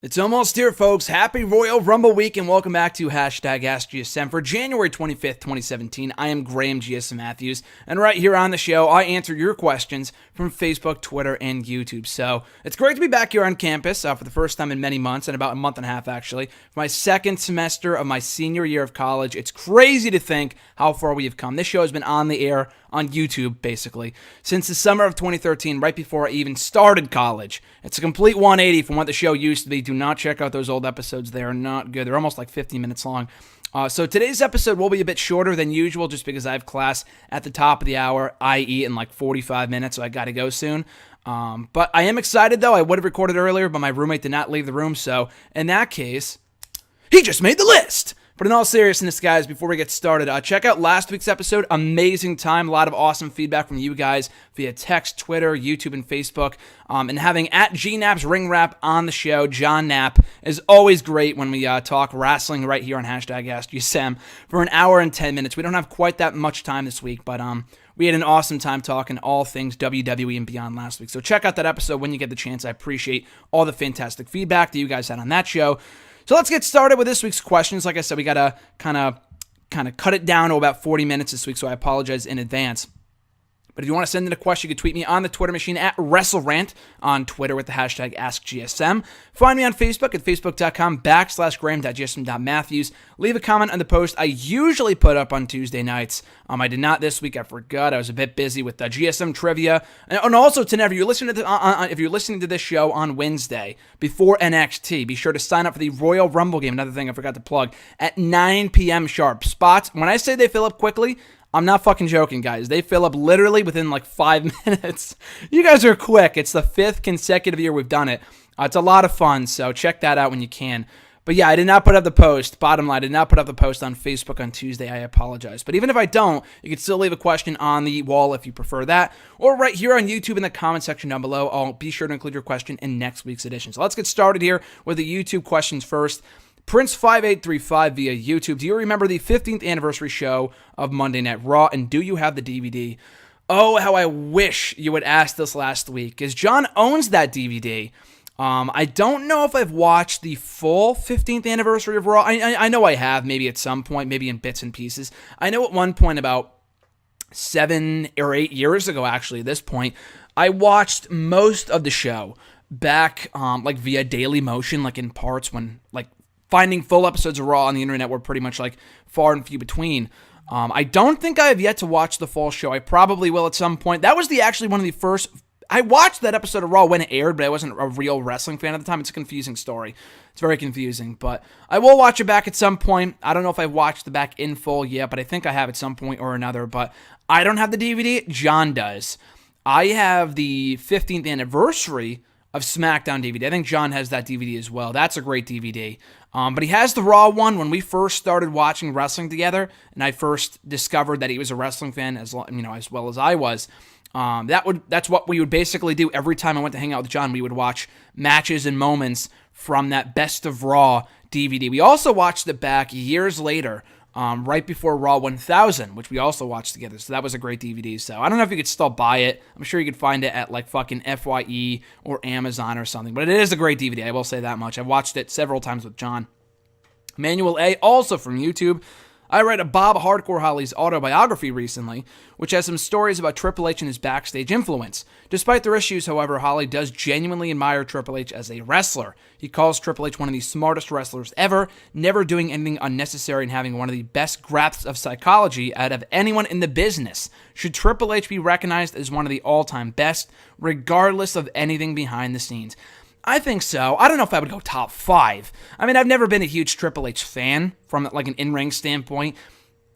It's almost here, folks. Happy Royal Rumble week, and welcome back to hashtag AskGSM for January 25th, 2017. I am Graham GSM Matthews, and right here on the show, I answer your questions from Facebook, Twitter, and YouTube. So it's great to be back here on campus for the first time in many months, and about a month and a half, actually, for my second semester of my senior year of college. It's crazy to think how far we have come. This show has been on the air on YouTube, basically, since the summer of 2013, right before I even started college. It's a complete 180 from what the show used to be. Do not check out those old episodes. They are not good. They're almost like 15 minutes long. So today's episode will be a bit shorter than usual just because I have class at the top of the hour, i.e. in like 45 minutes, so I got to go soon. But I am excited, though. I would have recorded earlier, but my roommate did not leave the room, so in that case, he just made the list. But in all seriousness, guys, before we get started, check out last week's episode. Amazing time. A lot of awesome feedback from you guys via text, Twitter, YouTube, and Facebook. And having at GNAP's Ring Wrap on the show, John Knapp, is always great when we talk wrestling right here on hashtag AskGSM for an hour and 10 minutes. We don't have quite that much time this week, but we had an awesome time talking all things WWE and beyond last week. So check out that episode when you get the chance. I appreciate all the fantastic feedback that you guys had on that show. So let's get started with this week's questions. Like I said, we got to kind of cut it down to about 40 minutes this week, so I apologize in advance. But if you want to send in a question, you can tweet me on the Twitter machine at WrestleRant on Twitter with the hashtag AskGSM. Find me on Facebook at facebook.com/Graham.GSM.Matthews. Leave a comment on the post I usually put up on Tuesday nights. I did not this week. I forgot. I was a bit busy with the GSM trivia. And also, tonight, if you're listening to this show on Wednesday before NXT, be sure to sign up for the Royal Rumble game. Another thing I forgot to plug at 9 p.m. sharp. Spots, when I say they fill up quickly, I'm not fucking joking, guys. They fill up literally within like 5 minutes. You guys are quick. It's the 5th consecutive year we've done it. It's a lot of fun, so check that out when you can. But yeah, I did not put up the post. Bottom line, I did not put up the post on Facebook on Tuesday. I apologize. But even if I don't, you can still leave a question on the wall if you prefer that. Or right here on YouTube in the comment section down below. I'll be sure to include your question in next week's edition. So let's get started here with the YouTube questions first. Prince5835 via YouTube. Do you remember the 15th anniversary show of Monday Night Raw, and do you have the DVD? Oh, how I wish you would ask this last week, because John owns that DVD. I don't know if I've watched the full 15th anniversary of Raw. I know I have, maybe at some point, maybe in bits and pieces. I know at one point about 7 or 8 years ago, actually, at this point, I watched most of the show back like via Daily Motion, like in parts when like finding full episodes of Raw on the internet were pretty much like far and few between. I don't think I have yet to watch the full show. I probably will at some point. That was actually one of the first. I watched that episode of Raw when it aired, but I wasn't a real wrestling fan at the time. It's a confusing story. It's very confusing, but I will watch it back at some point. I don't know if I've watched the back in full yet, but I think I have at some point or another. But I don't have the DVD. John does. I have the 15th anniversary of SmackDown DVD. I think John has that DVD as well. That's a great DVD. But he has the Raw one. When we first started watching wrestling together, and I first discovered that he was a wrestling fan as well as I was. That's what we would basically do every time I went to hang out with John. We would watch matches and moments from that Best of Raw DVD. We also watched it back years later, right before Raw 1000, which we also watched together. So that was a great DVD. So I don't know if you could still buy it. I'm sure you could find it at like fucking FYE or Amazon or something. But it is a great DVD. I will say that much. I've watched it several times with John. Manuel A, also from YouTube. I read a Bob Hardcore Holly's autobiography recently, which has some stories about Triple H and his backstage influence. Despite their issues, however, Holly does genuinely admire Triple H as a wrestler. He calls Triple H one of the smartest wrestlers ever, never doing anything unnecessary and having one of the best grasps of psychology out of anyone in the business. Should Triple H be recognized as one of the all-time best, regardless of anything behind the scenes? I think so. I don't know if I would go top 5. I mean, I've never been a huge Triple H fan from like an in-ring standpoint.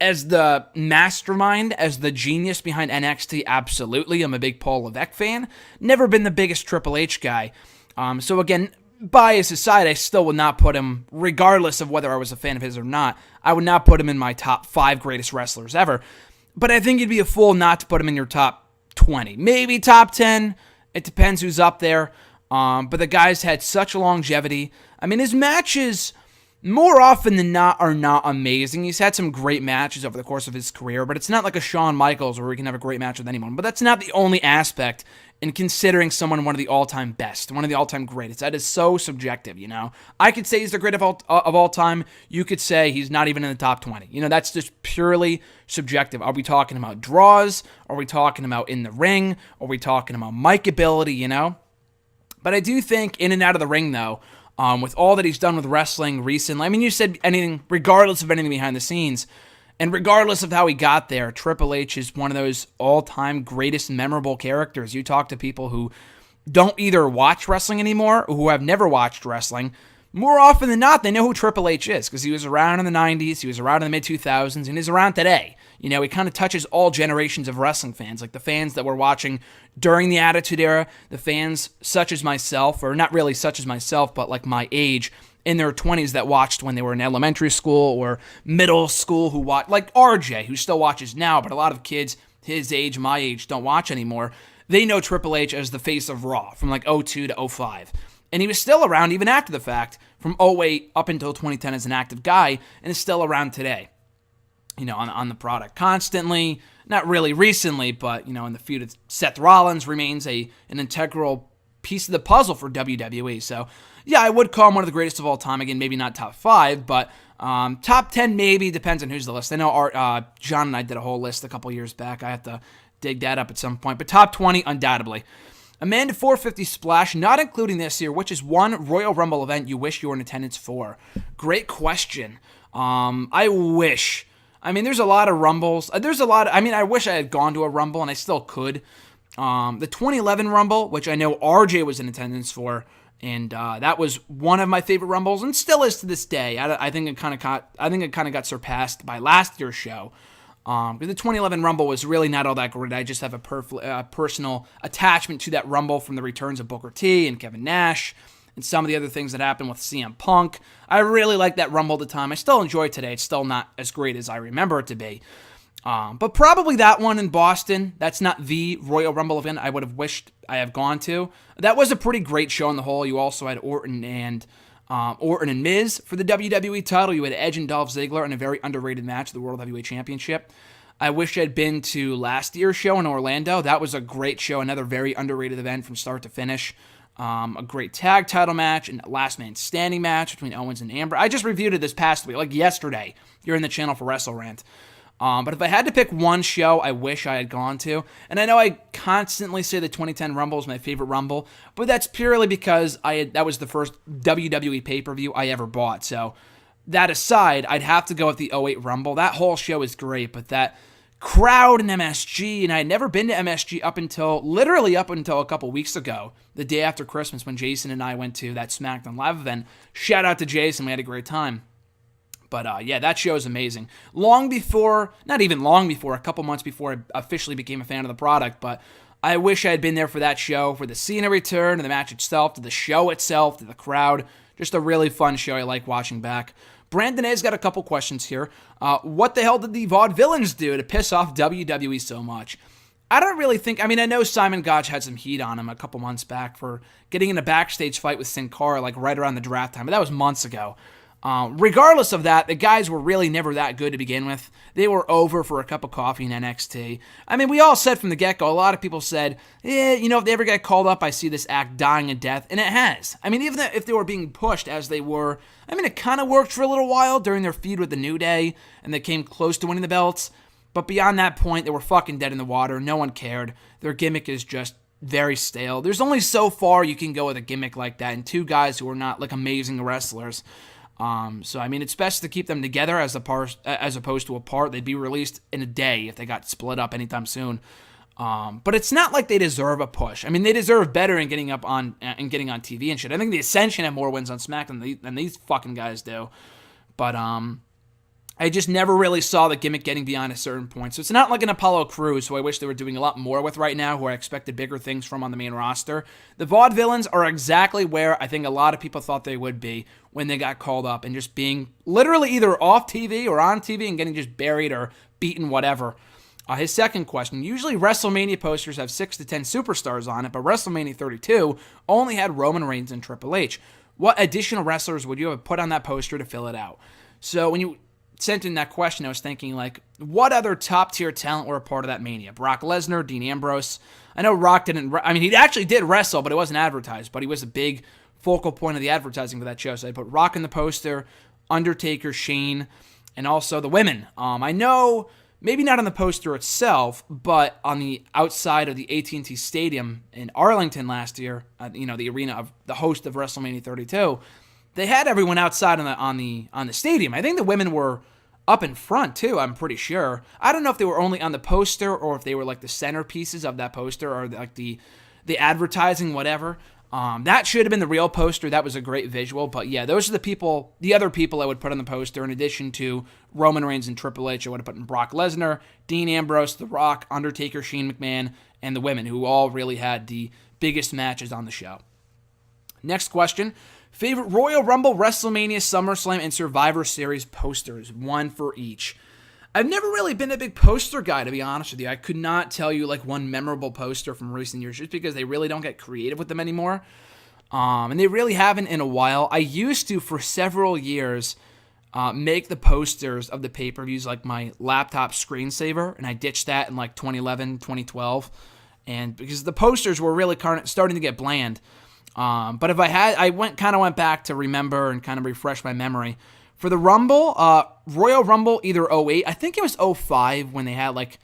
As the mastermind, as the genius behind NXT, absolutely. I'm a big Paul Levesque fan. Never been the biggest Triple H guy. So again, bias aside, I still would not put him, regardless of whether I was a fan of his or not, I would not put him in my top 5 greatest wrestlers ever. But I think you'd be a fool not to put him in your top 20. Maybe top 10. It depends who's up there. But the guy's had such longevity. I mean, his matches more often than not are not amazing. He's had some great matches over the course of his career, but it's not like a Shawn Michaels where he can have a great match with anyone. But that's not the only aspect in considering someone one of the all-time best, one of the all-time greatest. That is so subjective, you know. I could say he's the greatest of all time. You could say he's not even in the top 20. You know, that's just purely subjective. Are we talking about draws? Are we talking about in the ring? Are we talking about mic ability, you know? But I do think in and out of the ring, though, with all that he's done with wrestling recently, I mean, you said anything, regardless of anything behind the scenes, and regardless of how he got there, Triple H is one of those all-time greatest memorable characters. You talk to people who don't either watch wrestling anymore or who have never watched wrestling, more often than not, they know who Triple H is because he was around in the 90s, he was around in the mid-2000s, and he's around today. You know, he kind of touches all generations of wrestling fans, like the fans that were watching during the Attitude Era, the fans such as myself, or not really such as myself, but like my age, in their 20s that watched when they were in elementary school or middle school, who watched, like RJ, who still watches now, but a lot of kids his age, my age, don't watch anymore. They know Triple H as the face of Raw from like 02 to 05. And he was still around even after the fact, from 08 up until 2010 as an active guy, and is still around today, you know, on the product constantly. Not really recently, but, you know, in the feud with Seth Rollins remains an integral piece of the puzzle for WWE. So, yeah, I would call him one of the greatest of all time. Again, maybe not top 5, but top 10 maybe, depends on who's the list. I know John and I did a whole list a couple years back. I have to dig that up at some point. But top 20, undoubtedly. Amanda 450 Splash, not including this year, which is one Royal Rumble event you wish you were in attendance for. Great question. I wish. I mean, there's a lot of Rumbles. I wish I had gone to a Rumble, and I still could. The 2011 Rumble, which I know RJ was in attendance for, and that was one of my favorite Rumbles, and still is to this day. I think it kind of got surpassed by last year's show. Because the 2011 Rumble was really not all that great. I just have a personal attachment to that Rumble from the returns of Booker T and Kevin Nash and some of the other things that happened with CM Punk. I really liked that Rumble at the time. I still enjoy it today. It's still not as great as I remember it to be. But probably that one in Boston. That's not the Royal Rumble event I would have wished I have gone to. That was a pretty great show on the whole. You also had Orton and Miz for the WWE title. You had Edge and Dolph Ziggler in a very underrated match, the World Heavyweight Championship. I wish I'd been to last year's show in Orlando. That was a great show, another very underrated event from start to finish. A great tag title match and last man standing match between Owens and Amber. I just reviewed it this past week, like yesterday, here in the channel for WrestleRant. But if I had to pick one show I wish I had gone to, and I know I constantly say the 2010 Rumble is my favorite Rumble, but that's purely because that was the first WWE pay-per-view I ever bought. So that aside, I'd have to go with the 08 Rumble. That whole show is great, but that crowd in MSG, and I had never been to MSG up until a couple weeks ago, the day after Christmas when Jason and I went to that SmackDown Live event. Shout out to Jason, we had a great time. But yeah, that show is amazing. Not even long before, a couple months before I officially became a fan of the product, but I wish I had been there for that show, for the Cena return, to the match itself, to the show itself, to the crowd. Just a really fun show I like watching back. Brandon A's got a couple questions here. What the hell did the Vaudevillains do to piss off WWE so much? I don't really think, I know Simon Gotch had some heat on him a couple months back for getting in a backstage fight with Sin Cara, like right around the draft time, but that was months ago. Regardless of that, the guys were really never that good to begin with. They were over for a cup of coffee in NXT. We all said from the get-go, a lot of people said, if they ever get called up, I see this act dying a death, and it has. Even if they were being pushed as they were, it kind of worked for a little while during their feud with the New Day, and they came close to winning the belts, but beyond that point, they were fucking dead in the water. No one cared. Their gimmick is just very stale. There's only so far you can go with a gimmick like that, and two guys who are not, like, amazing wrestlers. It's best to keep them together as opposed to apart. They'd be released in a day if they got split up anytime soon. But it's not like they deserve a push. They deserve better in getting up on and getting on TV and shit. I think the Ascension have more wins on SmackDown than these fucking guys do. But I just never really saw the gimmick getting beyond a certain point. So it's not like an Apollo Crews, who I wish they were doing a lot more with right now, who I expected bigger things from on the main roster. The Vaudevillains are exactly where I think a lot of people thought they would be when they got called up, and just being literally either off TV or on TV and getting just buried or beaten, whatever. His second question, usually WrestleMania posters have 6 to 10 superstars on it, but WrestleMania 32 only had Roman Reigns and Triple H. what additional wrestlers would you have put on that poster to fill it out? So when you sent in that question, I was thinking, like, what other top-tier talent were a part of that Mania? Brock Lesnar, Dean Ambrose. I know Rock didn't, he actually did wrestle, but it wasn't advertised, but he was a big focal point of the advertising for that show. So I put Rock in the poster, Undertaker, Shane, and also the women. I know, maybe not on the poster itself, but on the outside of the AT&T Stadium in Arlington last year, the arena of the host of WrestleMania 32, they had everyone outside on the stadium. I think the women were up in front too, I'm pretty sure. I don't know if they were only on the poster or if they were like the centerpieces of that poster or like the advertising, whatever. That should have been the real poster. That was a great visual. But yeah, those are the other people I would put on the poster. In addition to Roman Reigns and Triple H, I would have put in Brock Lesnar, Dean Ambrose, The Rock, Undertaker, Shane McMahon, and the women, who all really had the biggest matches on the show. Next question. Favorite Royal Rumble, WrestleMania, SummerSlam, and Survivor Series posters. One for each. I've never really been a big poster guy, to be honest with you. I could not tell you like one memorable poster from recent years just because they really don't get creative with them anymore. And they really haven't in a while. I used to, for several years, make the posters of the pay-per-views like my laptop screensaver, and I ditched that in like 2011, 2012. And because the posters were really starting to get bland. But if I went back to remember and kind of refresh my memory. For the Rumble, Royal Rumble, either 08, I think it was 05 when they had like,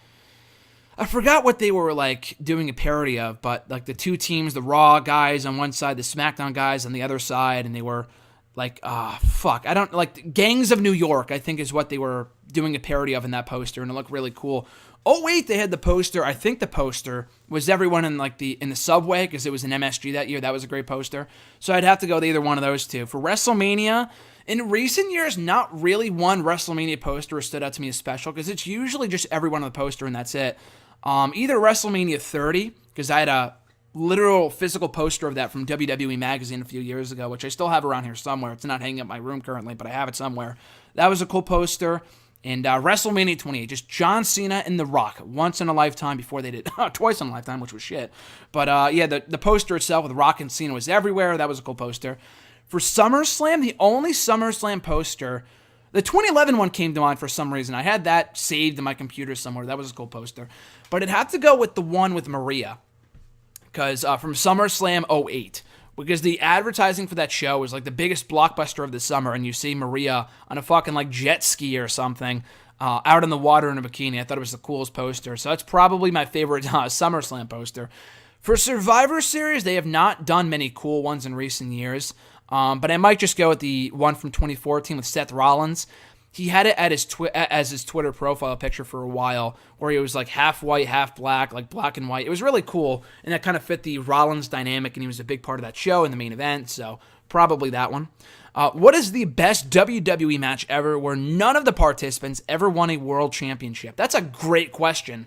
I forgot what they were like doing a parody of, but like the two teams, the Raw guys on one side, the SmackDown guys on the other side, and they were like, Gangs of New York, I think is what they were doing a parody of in that poster, and it looked really cool. 08, they had the poster. I think the poster was everyone in the subway because it was an MSG that year. That was a great poster. So I'd have to go with either one of those two. For WrestleMania, in recent years, not really one WrestleMania poster stood out to me as special because it's usually just everyone on the poster and that's it. Either WrestleMania 30, because I had a literal physical poster of that from WWE Magazine a few years ago, which I still have around here somewhere. It's not hanging up my room currently, but I have it somewhere. That was a cool poster. And WrestleMania 28, just John Cena and The Rock, once in a lifetime before they did twice in a lifetime, which was shit. But the poster itself with Rock and Cena was everywhere. That was a cool poster. For SummerSlam, the only SummerSlam poster, the 2011 one came to mind for some reason. I had that saved in my computer somewhere. That was a cool poster. But it had to go with the one with Maria, because from SummerSlam 08. Because the advertising for that show was like the biggest blockbuster of the summer, and you see Maria on a fucking like jet ski or something out in the water in a bikini. I thought it was the coolest poster. So that's probably my favorite SummerSlam poster. For Survivor Series, they have not done many cool ones in recent years, but I might just go with the one from 2014 with Seth Rollins. He had it at as his Twitter profile picture for a while, where he was like half white, half black, like black and white. It was really cool, and that kind of fit the Rollins dynamic, and he was a big part of that show in the main event, so probably that one. What is the best WWE match ever where none of the participants ever won a world championship? That's a great question.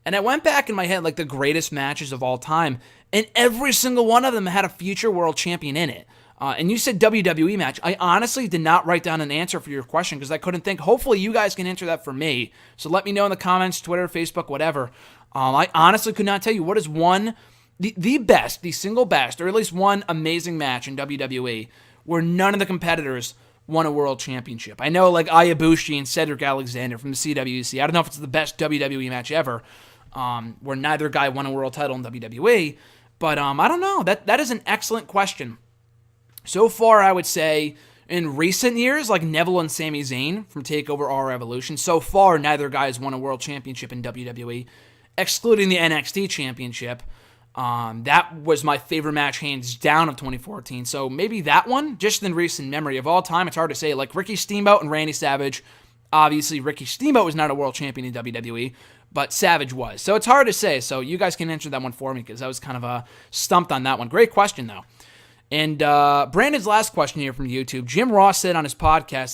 And I went back in my head, like the greatest matches of all time, and every single one of them had a future world champion in it. And you said WWE match. I honestly did not write down an answer for your question because I couldn't think. Hopefully you guys can answer that for me. So let me know in the comments, Twitter, Facebook, whatever. I honestly could not tell you what is the best, the single best, or at least one amazing match in WWE where none of the competitors won a world championship. I know like Ibushi and Cedric Alexander from the CWC. I don't know if it's the best WWE match ever where neither guy won a world title in WWE. But I don't know. That is an excellent question. So far, I would say, in recent years, like Neville and Sami Zayn from TakeOver or Evolution, so far, neither guy has won a world championship in WWE, excluding the NXT championship. That was my favorite match, hands down, of 2014. So maybe that one, just in recent memory of all time, it's hard to say. Like Ricky Steamboat and Randy Savage, obviously Ricky Steamboat was not a world champion in WWE, but Savage was. So it's hard to say. So you guys can answer that one for me because I was kind of stumped on that one. Great question, though. And Brandon's last question here from YouTube. Jim Ross said on his podcast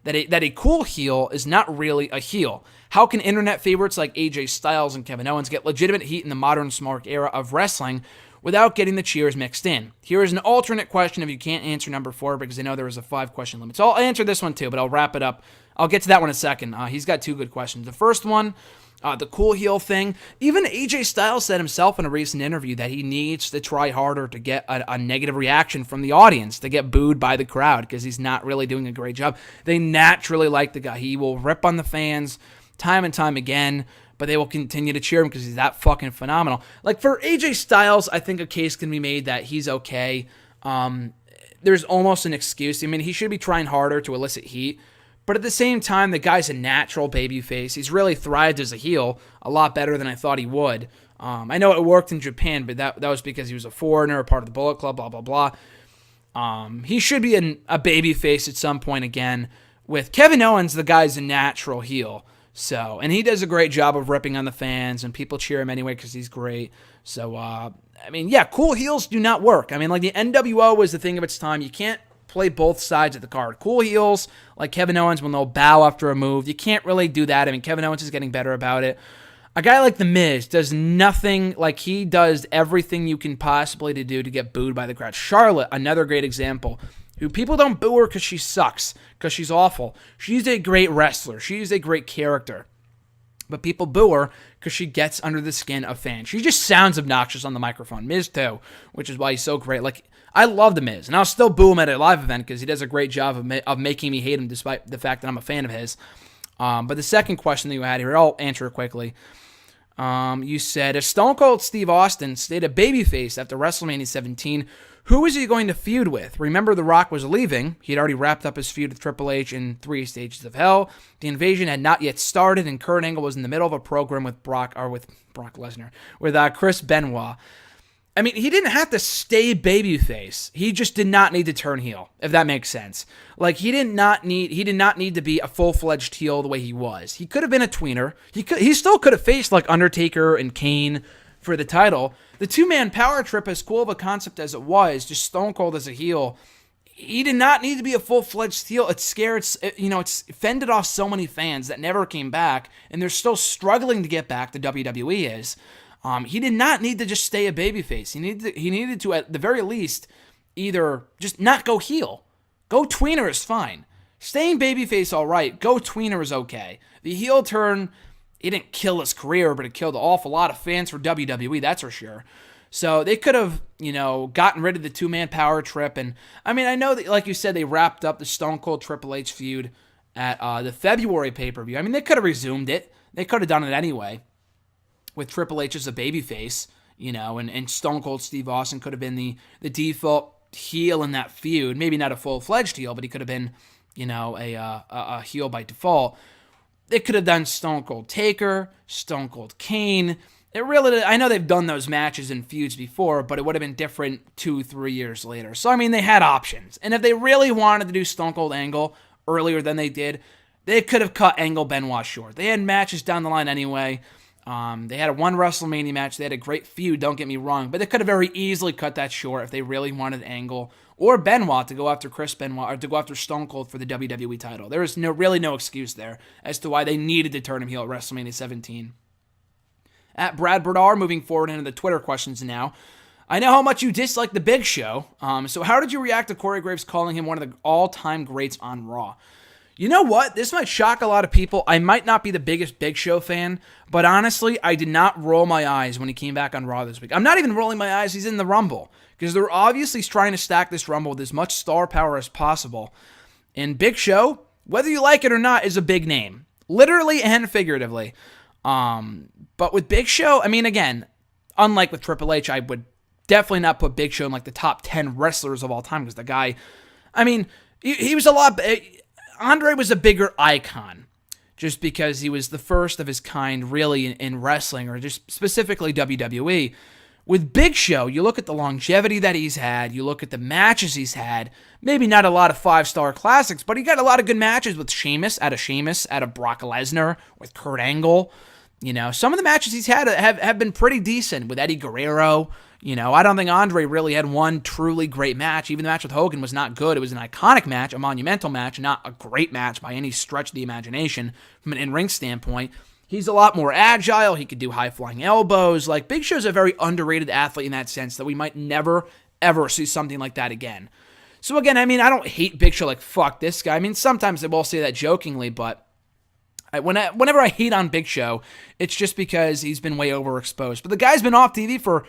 that a cool heel is not really a heel. How can internet favorites like AJ Styles and Kevin Owens get legitimate heat in the modern smart era of wrestling without getting the cheers mixed in? Here is an alternate question if you can't answer number 4 because I know there is a 5-question limit. So I'll answer this one too, but I'll wrap it up I'll get to that one in a second. He's got two good questions. The first one, the cool heel thing. Even AJ Styles said himself in a recent interview that he needs to try harder to get a negative reaction from the audience, to get booed by the crowd, because he's not really doing a great job. They naturally like the guy. He will rip on the fans time and time again, but they will continue to cheer him because he's that fucking phenomenal. Like, for AJ Styles, I think a case can be made that he's okay. There's almost an excuse. I mean, he should be trying harder to elicit heat. But at the same time, the guy's a natural babyface. He's really thrived as a heel a lot better than I thought he would. I know it worked in Japan, but that was because he was a foreigner, a part of the Bullet Club, blah, blah, blah. He should be a babyface at some point again. With Kevin Owens, the guy's a natural heel. So, and he does a great job of ripping on the fans, and people cheer him anyway because he's great. So, I mean, yeah, cool heels do not work. I mean, like, the NWO was the thing of its time. You can't play both sides of the card. Cool heels, like Kevin Owens, when they'll bow after a move. You can't really do that. I mean, Kevin Owens is getting better about it. A guy like The Miz does nothing, like, he does everything you can possibly do to get booed by the crowd. Charlotte, another great example, who people don't boo her because she sucks, because she's awful. She's a great wrestler. She's a great character. But people boo her because she gets under the skin of fans. She just sounds obnoxious on the microphone. Miz, too, which is why he's so great. Like, I love The Miz, and I'll still boo him at a live event because he does a great job of making me hate him despite the fact that I'm a fan of his. But the second question that you had here, I'll answer it quickly. You said, if Stone Cold Steve Austin stayed a babyface after WrestleMania 17, who is he going to feud with? Remember, The Rock was leaving. He had already wrapped up his feud with Triple H in 3 Stages of Hell. The invasion had not yet started, and Kurt Angle was in the middle of a program with Brock Lesnar, with Chris Benoit. I mean, he didn't have to stay babyface. He just did not need to turn heel, if that makes sense. Like, he did not need to be a full-fledged heel the way he was. He could have been a tweener. He still could have faced, like, Undertaker and Kane for the title. The two-man power trip, as cool of a concept as it was, just Stone Cold as a heel, he did not need to be a full-fledged heel. It's fended off so many fans that never came back, and they're still struggling to get back, the WWE is. He did not need to just stay a babyface. He needed to, at the very least, either just not go heel. Go tweener is fine. Staying babyface, all right. Go tweener is okay. The heel turn, it didn't kill his career, but it killed an awful lot of fans for WWE, that's for sure. So they could have, gotten rid of the two-man power trip. And, I mean, I know that, like you said, they wrapped up the Stone Cold Triple H feud at the February pay-per-view. I mean, they could have resumed it. They could have done it anyway, with Triple H as a babyface, and Stone Cold Steve Austin could have been the default heel in that feud. Maybe not a full-fledged heel, but he could have been, a heel by default. They could have done Stone Cold Taker, Stone Cold Kane. I know they've done those matches in feuds before, but it would have been different 2-3 years later. So, I mean, they had options. And if they really wanted to do Stone Cold Angle earlier than they did, they could have cut Angle Benoit short. They had matches down the line anyway. They had a one WrestleMania match. They had a great feud, don't get me wrong, but they could have very easily cut that short if they really wanted Angle or Benoit to go after Chris Benoit or to go after Stone Cold for the WWE title. There is really no excuse there as to why they needed to turn him heel at WrestleMania 17. At Brad Bernard, moving forward into the Twitter questions now. I know how much you dislike the Big Show, so how did you react to Corey Graves calling him one of the all-time greats on Raw? You know what? This might shock a lot of people. I might not be the biggest Big Show fan, but honestly, I did not roll my eyes when he came back on Raw this week. I'm not even rolling my eyes he's in the Rumble, because they're obviously trying to stack this Rumble with as much star power as possible. And Big Show, whether you like it or not, is a big name, literally and figuratively. But with Big Show, I mean, again, unlike with Triple H, I would definitely not put Big Show in like the top 10 wrestlers of all time, because the guy, I mean, he was a lot... Andre was a bigger icon just because he was the first of his kind really in wrestling, or just specifically WWE. With Big Show, you look at the longevity that he's had, you look at the matches he's had, maybe not a lot of 5-star classics, but he got a lot of good matches with Sheamus, out of Brock Lesnar, with Kurt Angle. Some of the matches he's had have been pretty decent with Eddie Guerrero. I don't think Andre really had one truly great match. Even the match with Hogan was not good. It was an iconic match, a monumental match, not a great match by any stretch of the imagination from an in-ring standpoint. He's a lot more agile. He could do high-flying elbows. Like, Big Show's a very underrated athlete in that sense, that we might never, ever see something like that again. So again, I mean, I don't hate Big Show like fuck this guy. I mean, sometimes I will say that jokingly, but whenever I hate on Big Show, it's just because he's been way overexposed. But the guy's been off TV for,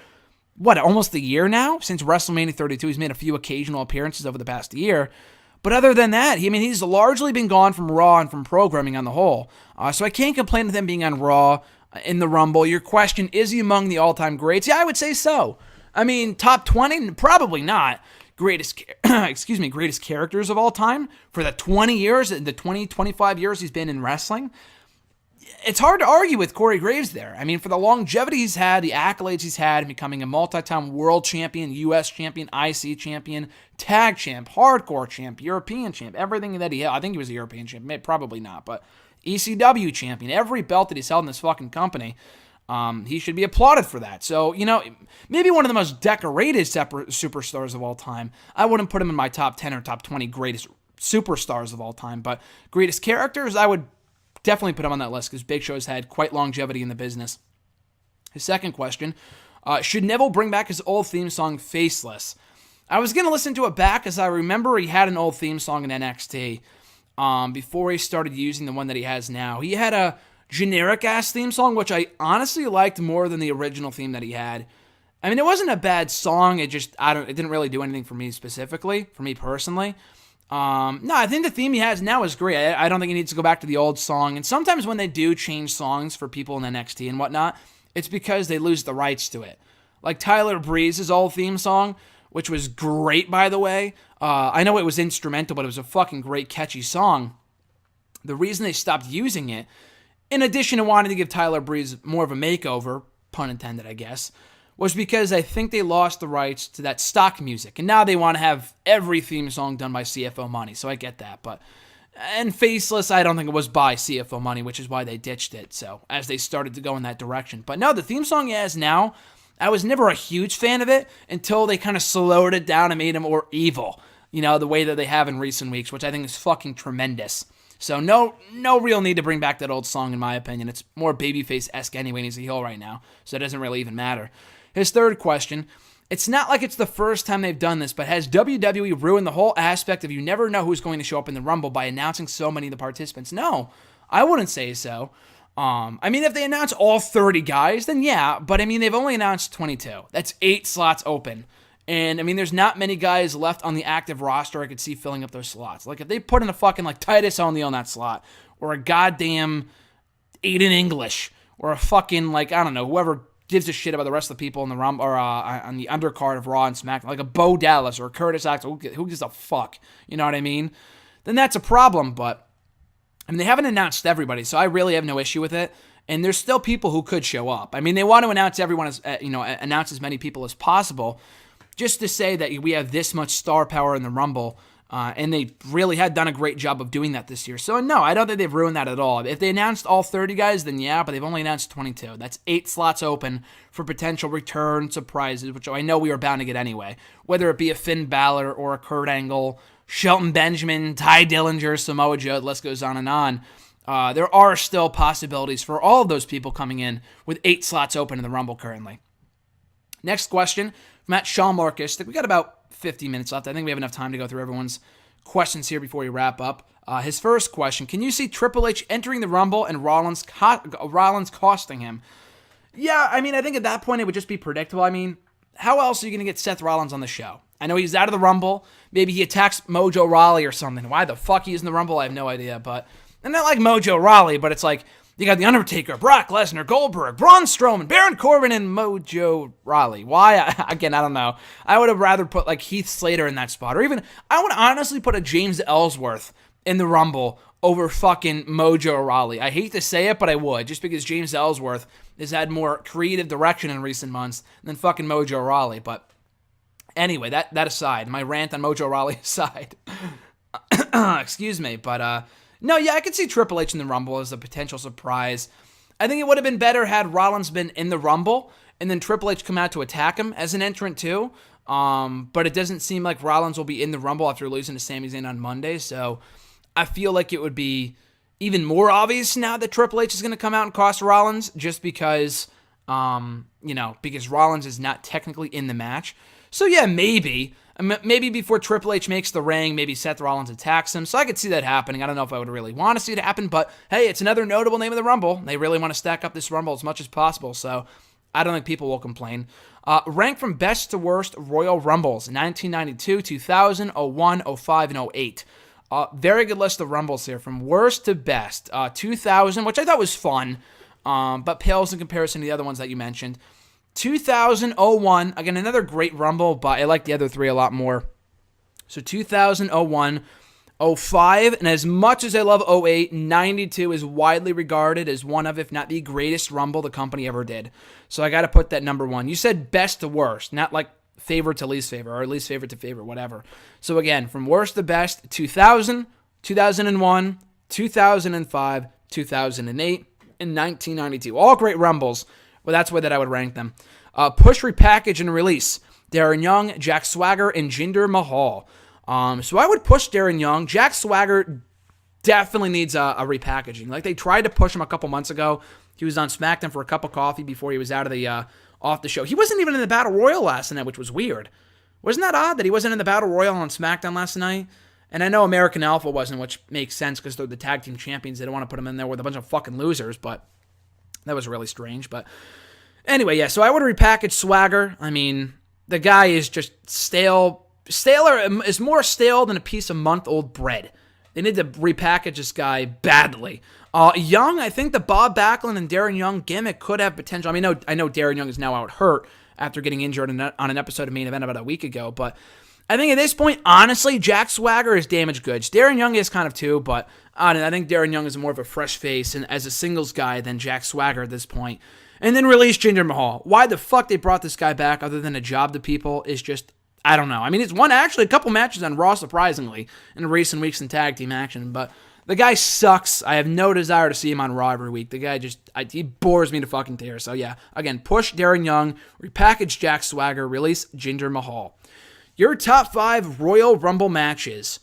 almost a year now? Since WrestleMania 32, he's made a few occasional appearances over the past year. But other than that, he's largely been gone from Raw and from programming on the whole. So I can't complain with him being on Raw in the Rumble. Your question, is he among the all-time greats? Yeah, I would say so. I mean, top 20? Probably not. Greatest characters of all time for the 25 years he's been in wrestling. It's hard to argue with Corey Graves there. I mean, for the longevity he's had, the accolades he's had, becoming a multi-time world champion, U.S. champion, IC champion, tag champ, hardcore champ, European champ, everything that he held. I think he was a European champ, probably not, but ECW champion, every belt that he's held in this fucking company. He should be applauded for that. So, maybe one of the most decorated superstars of all time. I wouldn't put him in my top 10 or top 20 greatest superstars of all time, but greatest characters, I would definitely put him on that list because Big Show has had quite longevity in the business. His second question, should Neville bring back his old theme song, Faceless? I was going to listen to it back as I remember he had an old theme song in NXT before he started using the one that he has now. He had a generic-ass theme song, which I honestly liked more than the original theme that he had. I mean, it wasn't a bad song. It didn't really do anything for me specifically, for me personally. No, I think the theme he has now is great. I don't think he needs to go back to the old song. And sometimes when they do change songs for people in NXT and whatnot, it's because they lose the rights to it. Like Tyler Breeze's old theme song, which was great, by the way. I know it was instrumental, but it was a fucking great, catchy song. The reason they stopped using it, in addition to wanting to give Tyler Breeze more of a makeover, pun intended, I guess, was because I think they lost the rights to that stock music. And now they want to have every theme song done by CFO Money, so I get that. And Faceless, I don't think it was by CFO Money, which is why they ditched it, so as they started to go in that direction. But no, the theme song he has now, I was never a huge fan of it until they kind of slowed it down and made it more evil, the way that they have in recent weeks, which I think is fucking tremendous. So no real need to bring back that old song, in my opinion. It's more babyface-esque anyway, and he's a heel right now, so it doesn't really even matter. His third question, it's not like it's the first time they've done this, but has WWE ruined the whole aspect of you never know who's going to show up in the Rumble by announcing so many of the participants? No, I wouldn't say so. I mean, if they announce all 30 guys, then yeah, but I mean, they've only announced 22. That's 8 slots open. And, I mean, there's not many guys left on the active roster I could see filling up those slots. Like, if they put in a fucking, Titus O'Neil on that slot, or a goddamn Aiden English, or a fucking, I don't know, whoever gives a shit about the rest of the people in the Rumble, or on the undercard of Raw and SmackDown, like a Bo Dallas or a Curtis Axel, who gives a fuck, you know what I mean? Then that's a problem, but, I mean, they haven't announced everybody, so I really have no issue with it. And there's still people who could show up. I mean, they want to announce everyone announce as many people as possible, just to say that we have this much star power in the Rumble, and they really had done a great job of doing that this year. So, no, I don't think they've ruined that at all. If they announced all 30 guys, then yeah, but they've only announced 22. That's 8 slots open for potential return surprises, which I know we are bound to get anyway, whether it be a Finn Balor or a Kurt Angle, Shelton Benjamin, Ty Dillinger, Samoa Joe, the list goes on and on. There are still possibilities for all of those people coming in with 8 slots open in the Rumble currently. Next question, Matt Shaw Marcus. I think we got about 50 minutes left. I think we have enough time to go through everyone's questions here before we wrap up. His first question, can you see Triple H entering the Rumble and Rollins costing him? Yeah, I mean, I think at that point it would just be predictable. I mean, how else are you going to get Seth Rollins on the show? I know he's out of the Rumble. Maybe he attacks Mojo Rawley or something. Why the fuck he's in the Rumble, I have no idea. But, and not like Mojo Rawley, but it's like, you got The Undertaker, Brock Lesnar, Goldberg, Braun Strowman, Baron Corbin, and Mojo Rawley. Why? Again, I don't know. I would have rather put Heath Slater in that spot. Or even, I would honestly put a James Ellsworth in the Rumble over fucking Mojo Rawley. I hate to say it, but I would. Just because James Ellsworth has had more creative direction in recent months than fucking Mojo Rawley. But anyway, that aside, my rant on Mojo Rawley aside. Excuse me, but no, yeah, I could see Triple H in the Rumble as a potential surprise. I think it would have been better had Rollins been in the Rumble and then Triple H come out to attack him as an entrant too. But it doesn't seem like Rollins will be in the Rumble after losing to Sami Zayn on Monday. So I feel like it would be even more obvious now that Triple H is going to come out and cost Rollins just because, because Rollins is not technically in the match. So yeah, maybe. Maybe before Triple H makes the ring, maybe Seth Rollins attacks him. So I could see that happening. I don't know if I would really want to see it happen, but hey, it's another notable name of the Rumble. They really want to stack up this Rumble as much as possible, so I don't think people will complain. Rank from best to worst Royal Rumbles: 1992, 2000, 01, 05, and 08. Very good list of Rumbles here, from worst to best. 2000, which I thought was fun, but pales in comparison to the other ones that you mentioned. 2001, again, another great Rumble, but I like the other three a lot more. So 2000, 01, 05, and as much as I love 08, 92 is widely regarded as one of, if not the greatest Rumble the company ever did. So I got to put that number one. You said best to worst, not like favorite to least favorite, or least favorite to favorite, whatever. So again, from worst to best, 2000, 2001, 2005, 2008, and 1992. All great Rumbles. Well, that's the way that I would rank them. Push, repackage, and release: Darren Young, Jack Swagger, and Jinder Mahal. So I would push Darren Young. Jack Swagger definitely needs a repackaging. Like, they tried to push him a couple months ago. He was on SmackDown for a cup of coffee before he was out of the off the show. He wasn't even in the Battle Royal last night, which was weird. Wasn't that odd that he wasn't in the Battle Royal on SmackDown last night? And I know American Alpha wasn't, which makes sense because they're the tag team champions. They don't want to put him in there with a bunch of fucking losers, but that was really strange. But anyway, yeah, so I would repackage Swagger. I mean, the guy is just stale. Staler is more stale than a piece of month-old bread. They need to repackage this guy badly. Young, I think the Bob Backlund and Darren Young gimmick could have potential. I mean, I know Darren Young is now out hurt after getting injured on an episode of Main Event about a week ago, but I think at this point, honestly, Jack Swagger is damaged goods. Darren Young is kind of too, but I think Darren Young is more of a fresh face and as a singles guy than Jack Swagger at this point. And then release Jinder Mahal. Why the fuck they brought this guy back other than a job to people is just, I don't know. I mean, it's won actually a couple matches on Raw, surprisingly, in recent weeks in tag team action, but the guy sucks. I have no desire to see him on Raw every week. The guy he bores me to fucking tears. So yeah, again, push Darren Young, repackage Jack Swagger, release Jinder Mahal. Your top 5 Royal Rumble matches.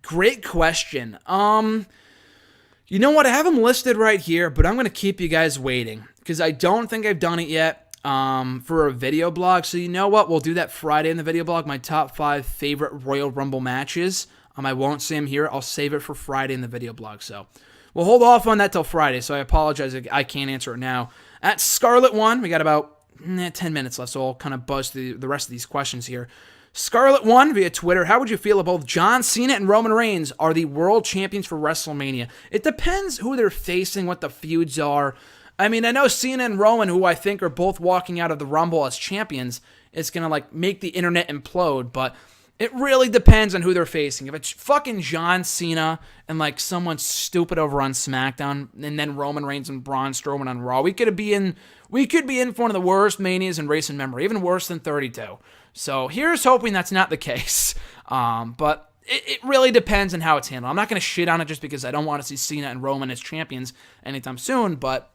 Great question. You know what? I have them listed right here, but I'm going to keep you guys waiting because I don't think I've done it yet for a video blog. So you know what? We'll do that Friday in the video blog, my top 5 favorite Royal Rumble matches. I won't say them here. I'll save it for Friday in the video blog. So we'll hold off on that till Friday, so I apologize. I can't answer it now. At Scarlet 1, we got about 10 minutes left, so I'll kind of buzz through the rest of these questions here. Scarlet 1 via Twitter: how would you feel if both John Cena and Roman Reigns are the world champions for WrestleMania? It depends who they're facing, what the feuds are. I mean, I know Cena and Roman, who I think are both walking out of the Rumble as champions, is going to make the internet implode, but it really depends on who they're facing. If it's fucking John Cena and someone stupid over on SmackDown, and then Roman Reigns and Braun Strowman on Raw, we could be in for one of the worst Manias in recent memory, even worse than 32. So here's hoping that's not the case. But it really depends on how it's handled. I'm not going to shit on it just because I don't want to see Cena and Roman as champions anytime soon, but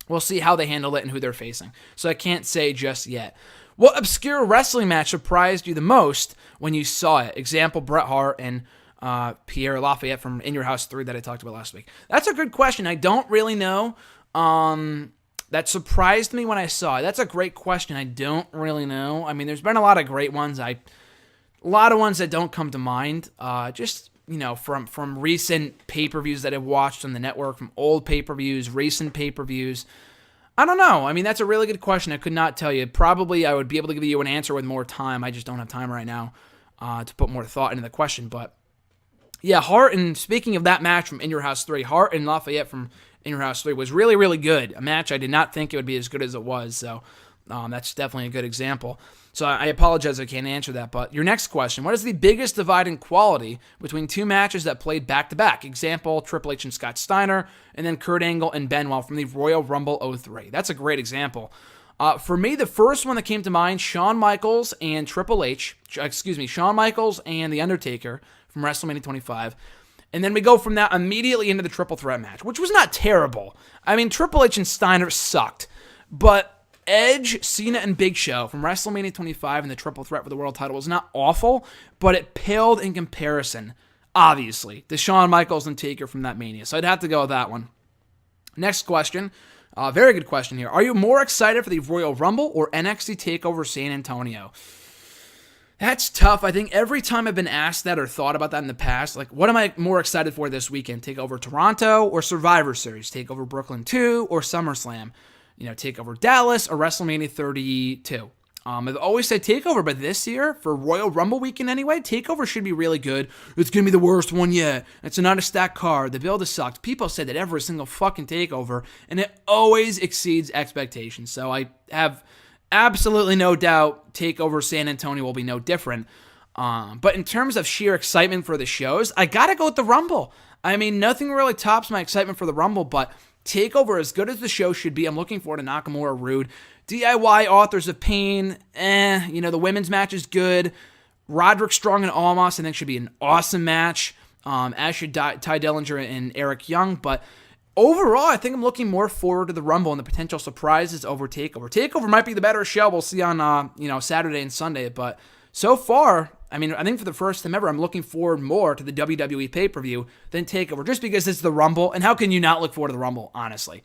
we'll see how they handle it and who they're facing. So I can't say just yet. What obscure wrestling match surprised you the most when you saw it? Example, Bret Hart and Pierre Lafayette from In Your House 3 that I talked about last week. That's a good question. I don't really know. That surprised me when I saw it. That's a great question. I don't really know. I mean, there's been a lot of great ones. A lot of ones that don't come to mind. From recent pay-per-views that I've watched on the network, from old pay-per-views, recent pay-per-views. I don't know. I mean, that's a really good question. I could not tell you. Probably I would be able to give you an answer with more time. I just don't have time right now to put more thought into the question. But yeah, Hart, and speaking of that match from In Your House 3, Hart and Lafayette from In Your House 3 was really, really good. A match I did not think it would be as good as it was. So that's definitely a good example. So I apologize I can't answer that. But your next question: what is the biggest dividing quality between two matches that played back-to-back? Example, Triple H and Scott Steiner, and then Kurt Angle and Benoit from the Royal Rumble 03. That's a great example. For me, the first one that came to mind, Shawn Michaels and Shawn Michaels and The Undertaker from WrestleMania 25. And then we go from that immediately into the triple threat match, which was not terrible. I mean, Triple H and Steiner sucked, but Edge, Cena, and Big Show from WrestleMania 25 and the triple threat for the world title was not awful, but it paled in comparison, obviously, to Shawn Michaels and Taker from that Mania. So I'd have to go with that one. Next question. Very good question here. Are you more excited for the Royal Rumble or NXT TakeOver San Antonio? That's tough. I think every time I've been asked that or thought about that in the past, like, what am I more excited for this weekend? Take over Toronto or Survivor Series? Take over Brooklyn 2 or SummerSlam? Take over Dallas or WrestleMania 32? I've always said TakeOver, but this year, for Royal Rumble weekend anyway, TakeOver should be really good. It's going to be the worst one yet. It's not a stacked card. The build has sucked. People say that every single fucking TakeOver, and it always exceeds expectations. So I have absolutely no doubt TakeOver San Antonio will be no different. But in terms of sheer excitement for the shows, I got to go with the Rumble. I mean, nothing really tops my excitement for the Rumble, but TakeOver, as good as the show should be, I'm looking forward to Nakamura Rude. DIY Authors of Pain, the women's match is good. Roderick Strong and Almas, I think, should be an awesome match, as should Ty Dillinger and Eric Young. But overall, I think I'm looking more forward to the Rumble and the potential surprises over TakeOver. TakeOver might be the better show. We'll see on Saturday and Sunday. But so far, I think for the first time ever, I'm looking forward more to the WWE pay-per-view than TakeOver, just because it's the Rumble. And how can you not look forward to the Rumble, honestly?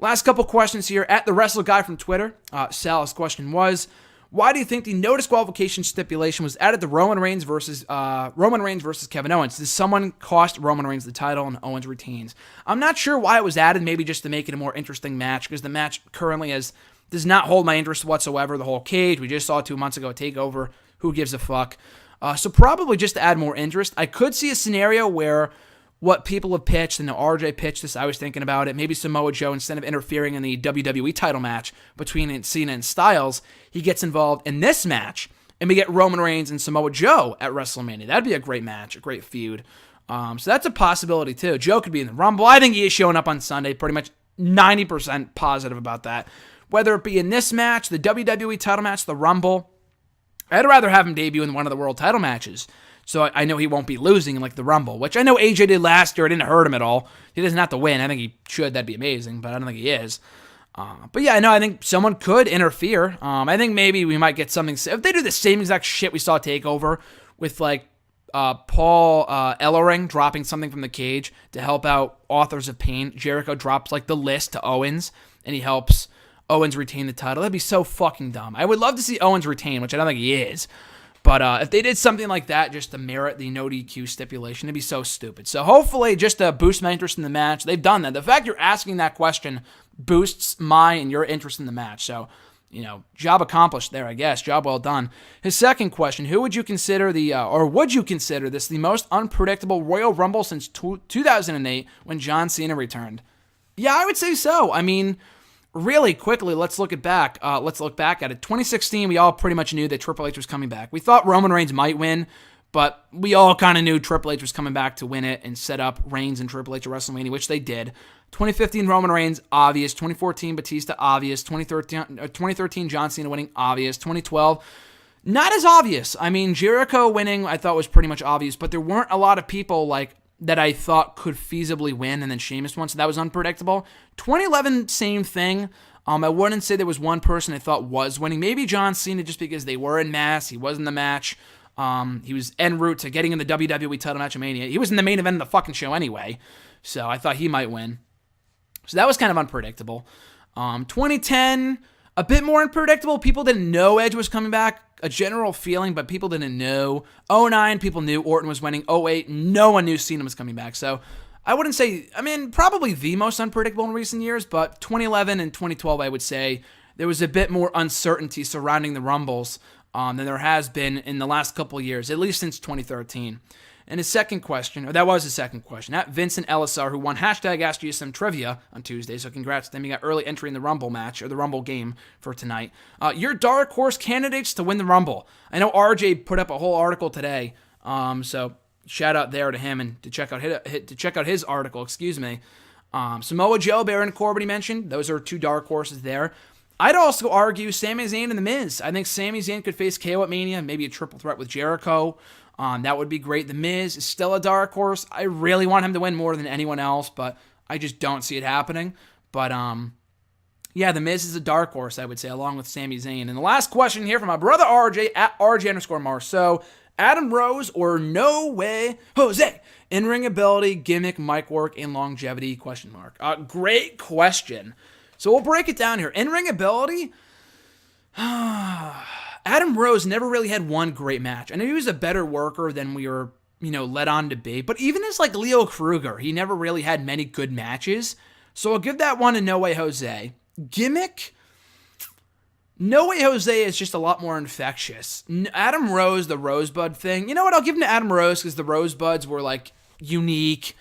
Last couple questions here. At the Wrestle Guy from Twitter, Sal's question was, why do you think the no disqualification stipulation was added to Roman Reigns versus Kevin Owens? Does someone cost Roman Reigns the title and Owens retains? I'm not sure why it was added, maybe just to make it a more interesting match, because the match currently does not hold my interest whatsoever. The whole cage, we just saw 2 months ago at TakeOver. Who gives a fuck? So probably just to add more interest. I could see a scenario where what people have pitched, and the RJ pitched this, I was thinking about it, maybe Samoa Joe, instead of interfering in the WWE title match between Cena and Styles, he gets involved in this match, and we get Roman Reigns and Samoa Joe at WrestleMania. That'd be a great match, a great feud. So that's a possibility too. Joe could be in the Rumble. I think he is showing up on Sunday, pretty much 90% positive about that. Whether it be in this match, the WWE title match, the Rumble, I'd rather have him debut in one of the world title matches. So I know he won't be losing in like the Rumble, which I know AJ did last year. It didn't hurt him at all. He doesn't have to win. I think he should. That'd be amazing, but I don't think he is. But yeah, I think someone could interfere. I think maybe we might get something. If they do the same exact shit we saw TakeOver with like Paul Ellering dropping something from the cage to help out Authors of Pain, Jericho drops like the list to Owens, and he helps Owens retain the title. That'd be so fucking dumb. I would love to see Owens retain, which I don't think he is. But if they did something like that just to merit the no DQ stipulation, it'd be so stupid. So hopefully, just to boost my interest in the match, they've done that. The fact you're asking that question boosts my and your interest in the match. So, job accomplished there, I guess. Job well done. His second question, who would you consider would you consider this the most unpredictable Royal Rumble since 2008 when John Cena returned? Yeah, I would say so. Really quickly, let's look back at it. 2016, we all pretty much knew that Triple H was coming back. We thought Roman Reigns might win, but we all kind of knew Triple H was coming back to win it and set up Reigns and Triple H at WrestleMania, which they did. 2015, Roman Reigns, obvious. 2014, Batista, obvious. 2013, John Cena winning, obvious. 2012, not as obvious. Jericho winning, I thought was pretty much obvious, but there weren't a lot of people that I thought could feasibly win, and then Sheamus won, so that was unpredictable. 2011, same thing. I wouldn't say there was one person I thought was winning. Maybe John Cena, just because they were in mass, he was in the match. He was en route to getting in the WWE title match at Mania. He was in the main event of the fucking show anyway, so I thought he might win. So that was kind of unpredictable. 2010, a bit more unpredictable. People didn't know Edge was coming back. A general feeling, but people didn't know. 2009, people knew Orton was winning. 2008, no one knew Cena was coming back. So I wouldn't say, probably the most unpredictable in recent years, but 2011 and 2012, I would say there was a bit more uncertainty surrounding the Rumbles than there has been in the last couple of years, at least since 2013. And his second question, or that was his second question, at Vincent Elisar, who won hashtag Ask You Some Trivia on Tuesday, so congrats to him. He got early entry in the Rumble match, or the Rumble game for tonight. Your dark horse candidates to win the Rumble. I know RJ put up a whole article today, so shout out there to him and to check out his article, excuse me. Samoa Joe, Baron Corbin he mentioned. Those are two dark horses there. I'd also argue Sami Zayn and The Miz. I think Sami Zayn could face KO at Mania, maybe a triple threat with Jericho. That would be great. The Miz is still a dark horse. I really want him to win more than anyone else, but I just don't see it happening. But, yeah, The Miz is a dark horse, I would say, along with Sami Zayn. And the last question here from my brother RJ, at RJ_Marceau. Adam Rose or No Way Jose? In-ring ability, gimmick, mic work, and longevity, ? Great question. So we'll break it down here. In-ring ability, Adam Rose never really had one great match. I know he was a better worker than we were, led on to be. But even as like Leo Kruger, he never really had many good matches. So I'll give that one to No Way Jose. Gimmick, No Way Jose is just a lot more infectious. Adam Rose, the Rosebud thing. You know what? I'll give him to Adam Rose because the Rosebuds were like unique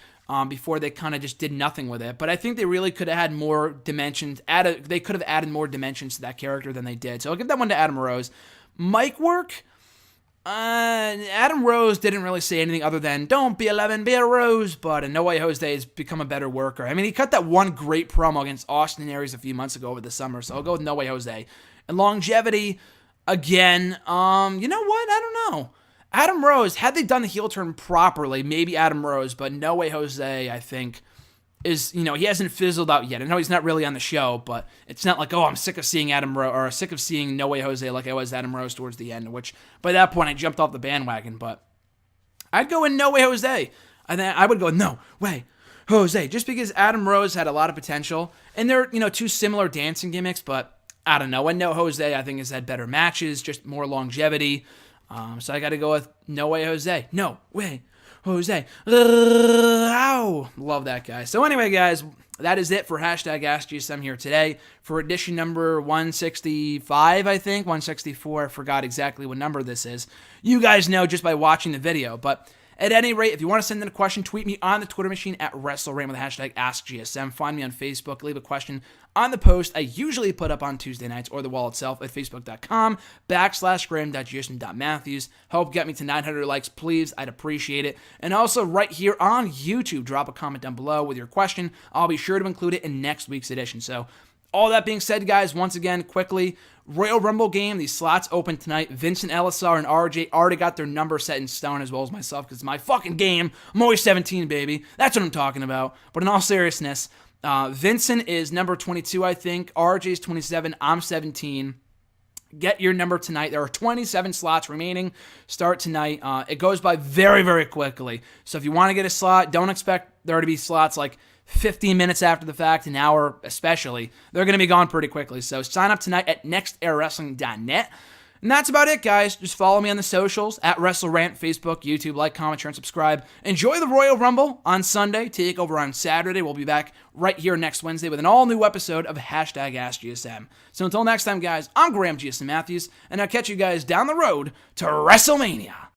before they kind of just did nothing with it. But I think they really could have had more dimensions. They could have added more dimensions to that character than they did. So I'll give that one to Adam Rose. Mic work. Adam Rose didn't really say anything other than "Don't be 11, be a Rosebud," and No Way Jose has become a better worker. I mean, he cut that one great promo against Austin Aries a few months ago over the summer, so I'll go with No Way Jose. And longevity, again, you know what? I don't know. Adam Rose, had they done the heel turn properly, maybe Adam Rose, but No Way Jose, I think, is, he hasn't fizzled out yet. I know he's not really on the show, but it's not like, oh, I'm sick of seeing Adam Rose, or sick of seeing No Way Jose like I was Adam Rose towards the end, which by that point I jumped off the bandwagon, but I'd go in No Way Jose. And then I would go No Way Jose, just because Adam Rose had a lot of potential, and they're, two similar dancing gimmicks, but I don't know. And No Jose, I think, has had better matches, just more longevity. So I got to go with No Way Jose. No Way Jose. Ow. Love that guy. So anyway, guys, that is it for hashtag AskGSM here today for edition number 165, I think. 164. I forgot exactly what number this is. You guys know just by watching the video. But at any rate, if you want to send in a question, tweet me on the Twitter machine at WrestleRant with the hashtag AskGSM. Find me on Facebook. Leave a question on the post I usually put up on Tuesday nights or the wall itself at facebook.com/graham.gsm.matthews. Help get me to 900 likes, please. I'd appreciate it. And also right here on YouTube, drop a comment down below with your question. I'll be sure to include it in next week's edition. So all that being said, guys, once again, quickly, Royal Rumble game, these slots open tonight. Vincent Elisar and RJ already got their number set in stone, as well as myself, because it's my fucking game. I'm always 17, baby. That's what I'm talking about. But in all seriousness, Vincent is number 22, I think. RJ is 27. I'm 17. Get your number tonight. There are 27 slots remaining. Start tonight. It goes by very, very quickly. So if you want to get a slot, don't expect there to be slots like 15 minutes after the fact, an hour especially. They're going to be gone pretty quickly. So sign up tonight at nextairwrestling.net. And that's about it, guys. Just follow me on the socials, at WrestleRant, Facebook, YouTube. Like, comment, share, and subscribe. Enjoy the Royal Rumble on Sunday. TakeOver on Saturday. We'll be back right here next Wednesday with an all-new episode of hashtag AskGSM. So until next time, guys, I'm Graham GSM Matthews, and I'll catch you guys down the road to WrestleMania.